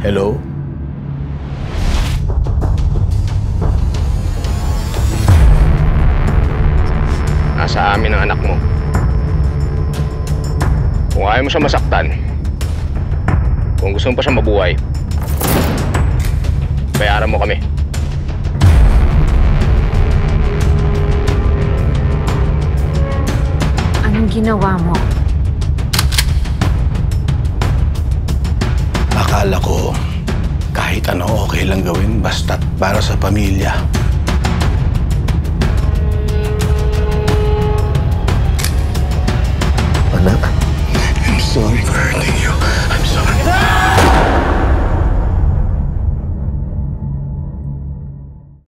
Hello? Nasa amin ang anak mo. Kung ayaw mo siya masaktan, kung gusto mo pa siya mabuhay, bayaran mo kami. Anong ginawa mo? Akala ko kahit ano okay lang gawin basta't para sa pamilya. Anak, I'm sorry for hurting you. I'm sorry.